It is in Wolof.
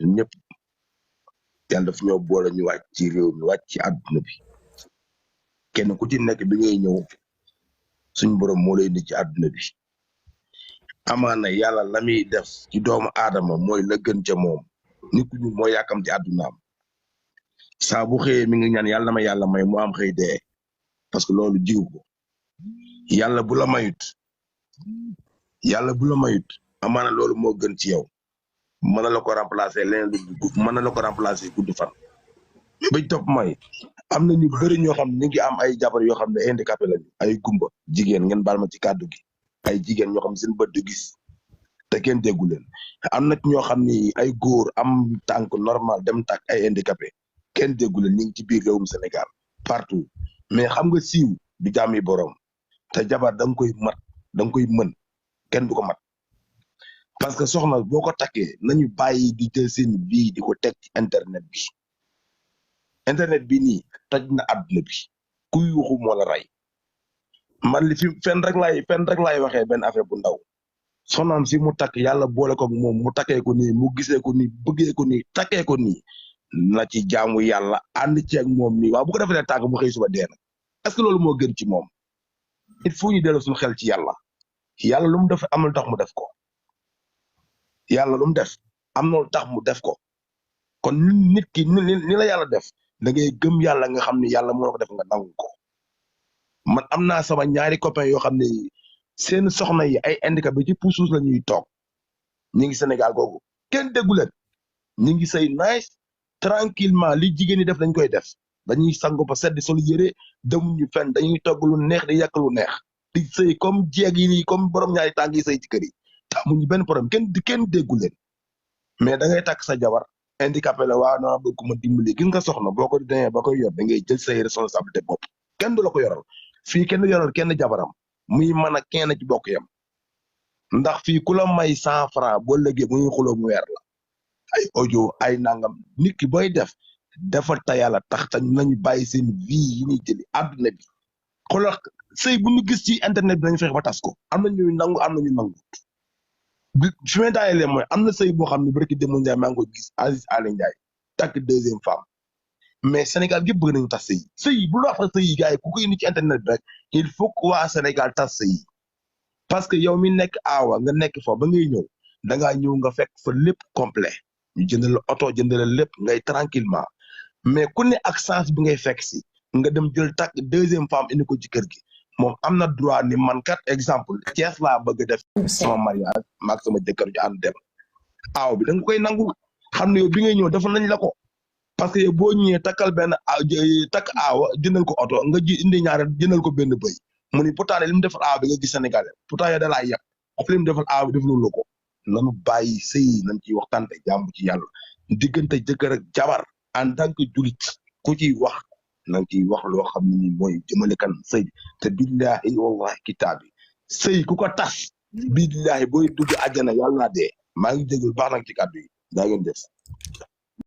ñun ñëpp yàlla daf ñoo boole ñu wàcc ci réew mi wàcc ci àdduna bi kenn ku ci nekk bi ngay ñëw suñ borom moo lay indi ci àdduna bi amaana yàlla la muy def ci doomu aadama mooy la gën ca moom nit ku ñuul moo yàkkam ci àddunaam saa bu xëyee mi ngi ñaan yàlla na ma yàlla may mu am xëy dee parce que loolu jiw ko yàlla bu la mayut amaana loolu moo gën ci yow mën na la ko remplacer leneen mën na la ko remplacer gudd fan bañ topp mooy am na ñu bëri ñoo xam ne ñu ngi am ay jabar yoo xam ne handicapé lañu ay gumba jigéen ngeen baal ma ci kàddu gi ay jigéen ñoo xam ne seen bët du gis te kenn déggu leen am na ñoo xam ni ay góor am tànk normal dem tàkk ay handicapé kenn déggu leen ñu ngi ci biir réewum Sénégal partout mais xam nga siiw du jàmmi borom te jabar da nga koy mat da nga koy mën kenn du ko mat parce que soxna boo ko takkee nañu bàyyi di jël seen bii di ko teg ci internet bi nii taj na àdduna bi ku yuuxu moo la rey man li fi fenn rek laay waxee benn affaire bu ndaw soxnaam si mu takk yàlla boole ko moom mu takkee ko nii mu gisee ko nii bëggee ko nii takkee ko nii na ci jaamu yàlla ànd ci ak moom nii waaw bu ko defee tànk mu xëy suba dee na est-ce que loolu moo gën ci moom il faut ñu delloo suñu xel ci yàlla lu mu def am na lu tax mu def ko yàlla lu mu def am na lu tax mu def ko kon nit ki ni la yàlla def da ngay gëm yàlla nga xam ne yàlla moo ko def nga nangu ko man am naa sama ñaari copains yoo xam ne seen soxna yi ay handicapé ci puus la ñuy toog ñu ngi Sénégal googu kenn déggu leen ñu ngi say nice tranquillement li jigéen ñi def dañ koy def dañuy sangu ba sedd sol yére demuñu fenn dañuy togg lu neex di yàq lu neex di sëy comme jeeg yi nii comme borom ñaari tànk yi sëy ci kër yi amuñu benn problème kenn déggu leen mais da ngay takk sa jabar handicapé la waaw naa bëgg ma dimbali gis nga soxna boo ko demee ba koy yor da ngay jël say responsabilité bopp kenn du la ko yoral fii kenn yoral kenn jabaram muy mën a kenn ci bokk yam ndax fii ku la may 100 francs boo lëggee bu ñuy xuloo mu weer la ay audio ay nangam nit ki booy dafa ta yàlla tax te nañu bàyyi seen vie yi ñuy jëli àdduna bi xoolal sëy bu ñu gis ci internet bi nañu fexe ba tas ko am na ñuy nangu am na ñu nangu fi may daanelee mooy am na sëy boo xam ne barki Demba Ndiaye maa ngi koy gis Aziz Aly Ndiaye takk 2e femme mais Sénégal gépp bëgg nañu tas sëy bu la wax sëy gars yi ku ko indi ci internet bi rek il faut que waa Sénégal tas sëy parce que yow mi nekk aawa nga nekk fa ba ngay ñëw da ngaa ñëw nga fekk fa lépp complet ñu jëndal la oto jëndal la lépp ngay tranquillement mais ku ne ak chance bi ngay fekk si nga dem jël takk 2e femme indi ko ci kër gi moom am na droit ni man kat exemple Thiès laa bëgg def sama mariage maag sama jëkkër ju ànd dem aaw bi da nga koy nangu xam ne yow bi ngay ñëw defal nañ la ko parce que yow boo ñëwee takkal benn takk aawa jëndal ko oto nga ji indi ñaare jëndal ko benn bëy mu ni pourtant li mu defal aaw bi nga gis Sénégalais pourtant yow da laa yàq af li mu defal aaw bi def loolu la ko nanu bàyyi sëy nañ ciy waxtaan te jàmm ci yàlla diggante jëkkër ak jabar en tant que julit ku ciy wax na nga ciy wax loo xam ne ni mooy jëmale kan sëy te billahi wallahi kitaab bi sëy ku ko tas billahi booy dugg àjjana yàlla naa dee maa ngi déglu baax nag ci kàddu yi daa ngeen def